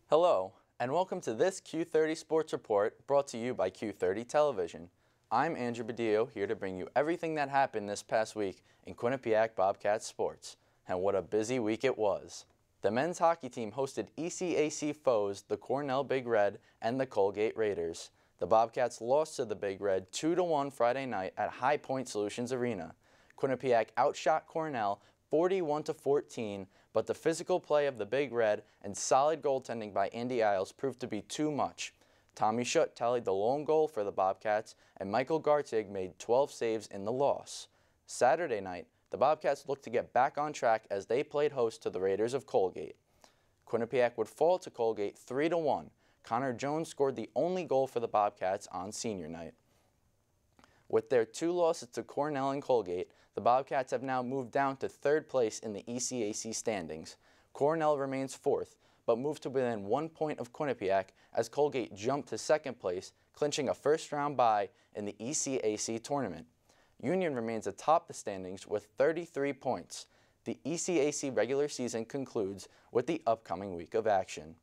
Hello, and welcome to this Q30 Sports Report brought to you by Q30 Television. I'm Andrew Badillo, here to bring you everything that happened this past week in Quinnipiac Bobcats sports. And what a busy week it was. The men's hockey team hosted ECAC foes, the Cornell Big Red and the Colgate Raiders. The Bobcats lost to the Big Red 2-1 Friday night at High Point Solutions Arena. Quinnipiac outshot Cornell 41-14, but the physical play of the Big Red and solid goaltending by Andy Isles proved to be too much. Tommy Schutt tallied the lone goal for the Bobcats, and Michael Gartig made 12 saves in the loss. Saturday night, the Bobcats looked to get back on track as they played host to the Raiders of Colgate. Quinnipiac would fall to Colgate 3-1. Connor Jones scored the only goal for the Bobcats on senior night. With their 2 losses to Cornell and Colgate, the Bobcats have now moved down to 3rd place in the ECAC standings. Cornell remains 4th, but moved to within 1 point of Quinnipiac as Colgate jumped to 2nd place, clinching a first-round bye in the ECAC tournament. Union remains atop the standings with 33 points. The ECAC regular season concludes with the upcoming week of action.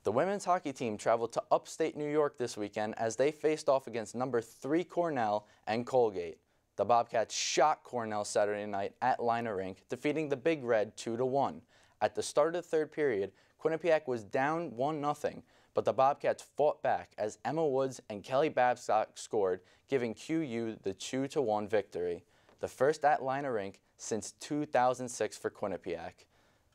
The women's hockey team traveled to upstate New York this weekend as they faced off against number 3 Cornell and Colgate. The Bobcats shot Cornell Saturday night at Liner Rink, defeating the Big Red 2-1. At the start of the 3rd period, Quinnipiac was down 1-0, but the Bobcats fought back as Emma Woods and Kelly Babstock scored, giving QU the 2-1 victory, the first at Liner Rink since 2006 for Quinnipiac.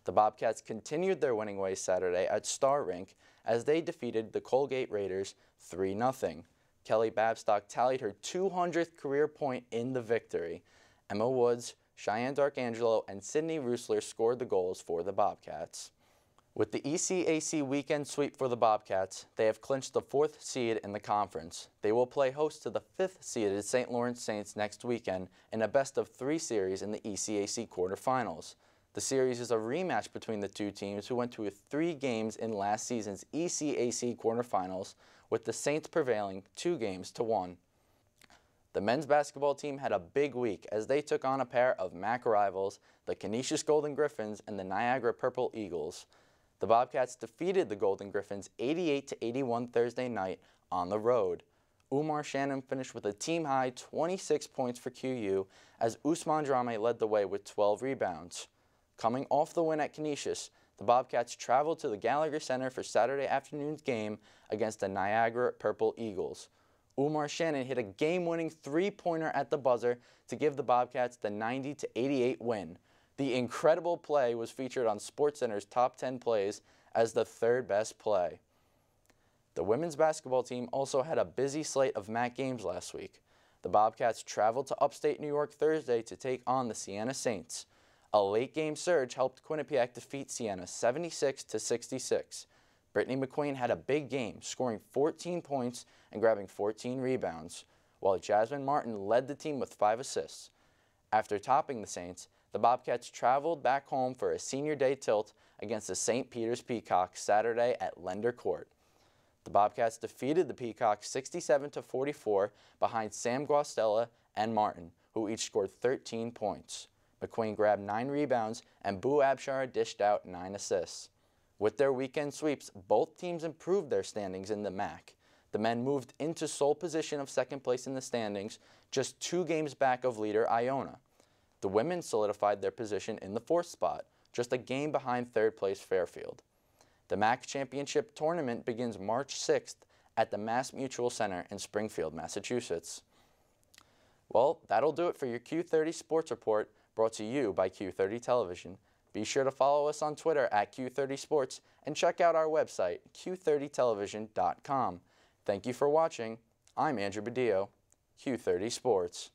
The Bobcats continued their winning ways Saturday at Star Rink as they defeated the Colgate Raiders 3-0. Kelly Babstock tallied her 200th career point in the victory. Emma Woods, Cheyenne D'Arcangelo, and Sydney Roosler scored the goals for the Bobcats. With the ECAC weekend sweep for the Bobcats, they have clinched the 4th seed in the conference. They will play host to the 5th seeded St. Lawrence Saints next weekend in a best-of-3 series in the ECAC quarterfinals. The series is a rematch between the two teams who went to 3 games in last season's ECAC quarterfinals, with the Saints prevailing 2-1. The men's basketball team had a big week as they took on a pair of MAC rivals, the Canisius Golden Griffins and the Niagara Purple Eagles. The Bobcats defeated the Golden Griffins 88-81 Thursday night on the road. Umar Shannon finished with a team-high 26 points for QU as Usman Drame led the way with 12 rebounds. Coming off the win at Canisius, the Bobcats traveled to the Gallagher Center for Saturday afternoon's game against the Niagara Purple Eagles. Umar Shannon hit a game-winning 3-pointer at the buzzer to give the Bobcats the 90-88 win. The incredible play was featured on SportsCenter's Top 10 Plays as the 3rd best play. The women's basketball team also had a busy slate of MAC games last week. The Bobcats traveled to upstate New York Thursday to take on the Siena Saints. A late-game surge helped Quinnipiac defeat Siena 76-66. Brittany McQueen had a big game, scoring 14 points and grabbing 14 rebounds, while Jasmine Martin led the team with 5 assists. After topping the Saints, the Bobcats traveled back home for a senior day tilt against the St. Peter's Peacocks Saturday at Lender Court. The Bobcats defeated the Peacocks 67-44 behind Sam Guastella and Martin, who each scored 13 points. McQueen grabbed 9 rebounds, and Boo Abshar dished out 9 assists. With their weekend sweeps, both teams improved their standings in the MAC. The men moved into sole position of 2nd place in the standings, just 2 games back of leader Iona. The women solidified their position in the 4th spot, just a game behind 3rd place Fairfield. The MAC Championship Tournament begins March 6th at the Mass Mutual Center in Springfield, Massachusetts. Well, that'll do it for your Q30 Sports Report, brought to you by Q30 Television. Be sure to follow us on Twitter at Q30 Sports and check out our website, q30television.com. Thank you for watching. I'm Andrew Badillo, Q30 Sports.